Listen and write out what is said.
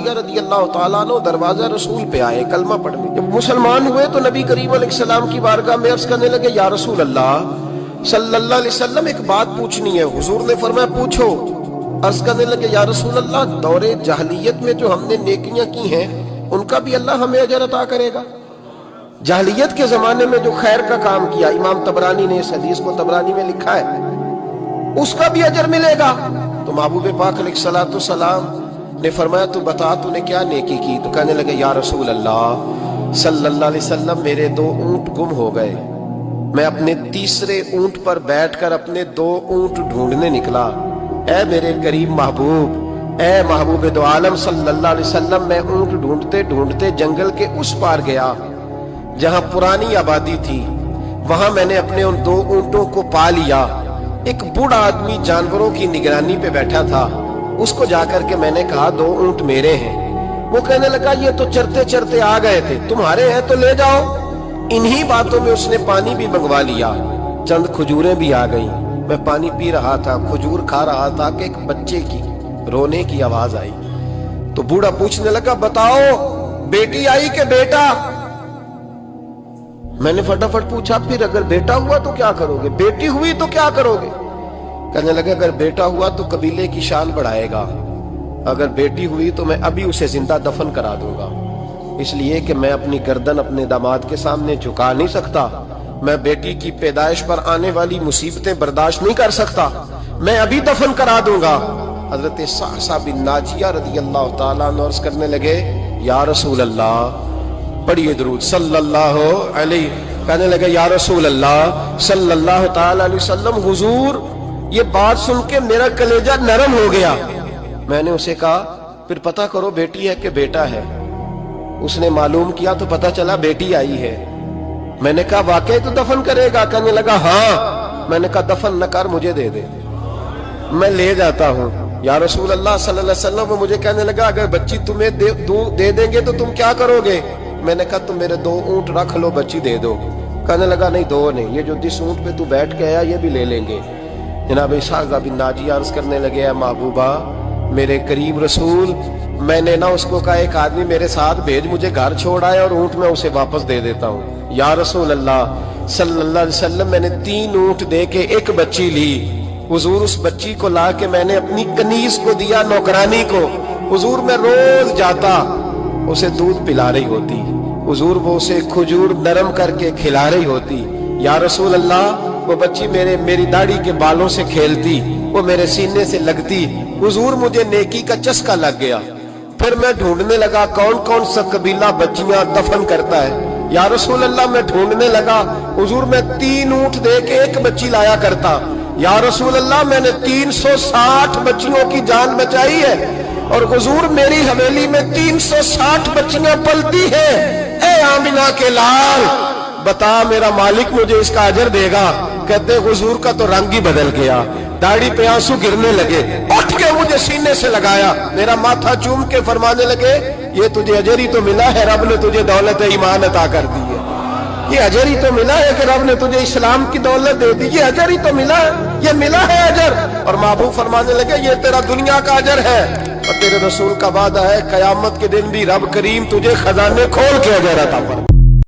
ناجیہ رضی اللہ تعالیٰ عنہ دروازہ رسول پہ آئے کلمہ پڑھنے. جب مسلمان ہوئے تو نبی کریم علیہ السلام کی بارگاہ میں عرض کرنے لگے یا رسول اللہ صلی اللہ علیہ وسلم ایک بات پوچھنی ہے. حضور نے فرمایا پوچھو. عرض کرنے لگے یا رسول اللہ دور جاہلیت میں جو ہم نے نیکیاں کی ہیں ان کا بھی اللہ ہمیں اجر عطا کرے گا؟ جاہلیت کے زمانے میں جو خیر کا کام کیا، امام طبرانی نے اس حدیث کو طبرانی میں لکھا ہے، اس کا بھی اجر ملے گا. تو محبوب پاک علیہ الصلوۃ والسلام نے فرمایا تو بتا تو نے کیا نیکی کی؟ تو کہنے لگے یا رسول اللہ صلی اللہ علیہ وسلم میرے 2 اونٹ گم ہو گئے. میں اپنے تیسرے اونٹ پر بیٹھ کر اپنے 2 اونٹ ڈھونڈنے نکلا. اے میرے قریب محبوب، اے محبوب دو عالم صلی اللہ علیہ وسلم، میں اونٹ ڈھونڈتے ڈھونڈتے جنگل کے اس پار گیا جہاں پرانی آبادی تھی. وہاں میں نے اپنے ان 2 اونٹوں کو پا لیا. ایک بوڑھا آدمی جانوروں کی نگرانی پہ بیٹھا تھا. اس کو جا کر کے میں نے کہا 2 اونٹ میرے ہیں. وہ کہنے لگا یہ تو چرتے چرتے آ گئے تھے، تمہارے ہیں تو لے جاؤ. انہی باتوں میں اس نے پانی بھی منگوا لیا. چند کھجوریں بھی آ گئیں. میں پانی پی رہا تھا، کھجور کھا رہا تھا کہ ایک بچے کی رونے کی آواز آئی. تو بوڑھا پوچھنے لگا بتاؤ بیٹی آئی کہ بیٹا؟ میں نے فٹافٹ پوچھا پھر اگر بیٹا ہوا تو کیا کرو گے، بیٹی ہوئی تو کیا کرو گے؟ کہنے لگا اگر بیٹا ہوا تو قبیلے کی شان بڑھائے گا، اگر بیٹی ہوئی تو میں ابھی اسے زندہ دفن کرا دوں گا، اس لیے کہ میں اپنی گردن اپنے داماد کے سامنے جھکا نہیں سکتا. میں بیٹی کی پیدائش پر آنے والی مصیبتیں برداشت نہیں کر سکتا، میں ابھی دفن کرا دوں گا. حضرت صحصح بن ناجیہ رضی اللہ تعالیٰ عنہ عرض کرنے لگے یا رسول اللہ، پڑھیے درود صلی اللہ علیہ. کہنے لگے یا رسول اللہ صلی اللہ تعالیٰ علیہ وسلم، حضور یہ بات سن کے میرا کلیجہ نرم ہو گیا. میں نے اسے کہا پھر پتہ کرو بیٹی ہے کہ بیٹا ہے. اس نے معلوم کیا تو پتہ چلا بیٹی آئی ہے. میں نے کہا واقعی تو دفن کرے گا؟ کہنے لگا ہاں. میں نے کہا دفن نہ کر، مجھے دے دے، میں لے جاتا ہوں. یا رسول اللہ صلی اللہ علیہ وسلم، وہ مجھے کہنے لگا اگر بچی تمہیں دے دیں گے تو تم کیا کرو گے؟ میں نے کہا تم میرے 2 اونٹ رکھ لو، بچی دے دو. کہنے لگا نہیں 2 نہیں، یہ جو جس اونٹ پہ تو بیٹھ کے آیا یہ بھی لے لیں گے. جناب صحصح بن ناجیہ عرض کرنے لگے اے محبوبہ میرے قریب رسول، میں نے نہ اس کو کہا ایک آدمی میرے ساتھ بھیج، مجھے گھر چھوڑ آئے اور اونٹ میں اسے واپس دے دیتا ہوں. یا رسول اللہ صلی اللہ علیہ وسلم میں نے 3 اونٹ دے کے 1 بچی لی. حضور اس بچی کو لا کے میں نے اپنی کنیز کو دیا، نوکرانی کو. حضور میں روز جاتا، اسے دودھ پلا رہی ہوتی. حضور وہ اسے کھجور نرم کر کے کھلا رہی ہوتی. یا رسول اللہ وہ بچی میری داڑھی کے بالوں سے کھیلتی، وہ میرے سینے سے لگتی. حضور مجھے نیکی کا چسکا لگ گیا. پھر میں ڈھونڈنے لگا کون کون سا قبیلہ بچیاں دفن کرتا ہے. یا رسول اللہ میں ڈھونڈنے لگا. حضور میں 3 اونٹ دے کے 1 بچی لایا کرتا. یا رسول اللہ میں نے 360 بچیوں کی جان بچائی ہے، اور حضور میری حویلی میں 360 بچیاں پلتی ہیں. اے آمنہ کے لال بتا میرا مالک مجھے اس کا اجر دے گا؟ کہتے حضور کا تو رنگ ہی بدل گیا، داڑھی پہ آنسو گرنے لگے، اٹھ کے مجھے سینے سے لگایا، میرا ماتھا چوم کے فرمانے لگے یہ تجھے اجر ہی تو ملا ہے، رب نے تجھے دولت ایمان عطا کر دی ہے. یہ اجر ہی تو ملا ہے کہ رب نے تجھے اسلام کی دولت دے دی. یہ اجر ہی تو ملا ہے، یہ ملا ہے اجر. اور محبوب فرمانے لگے یہ تیرا دنیا کا اجر ہے، اور تیرے رسول کا وعدہ ہے قیامت کے دن بھی رب کریم تجھے خزانے کھول کے اجر عطا فرمائے.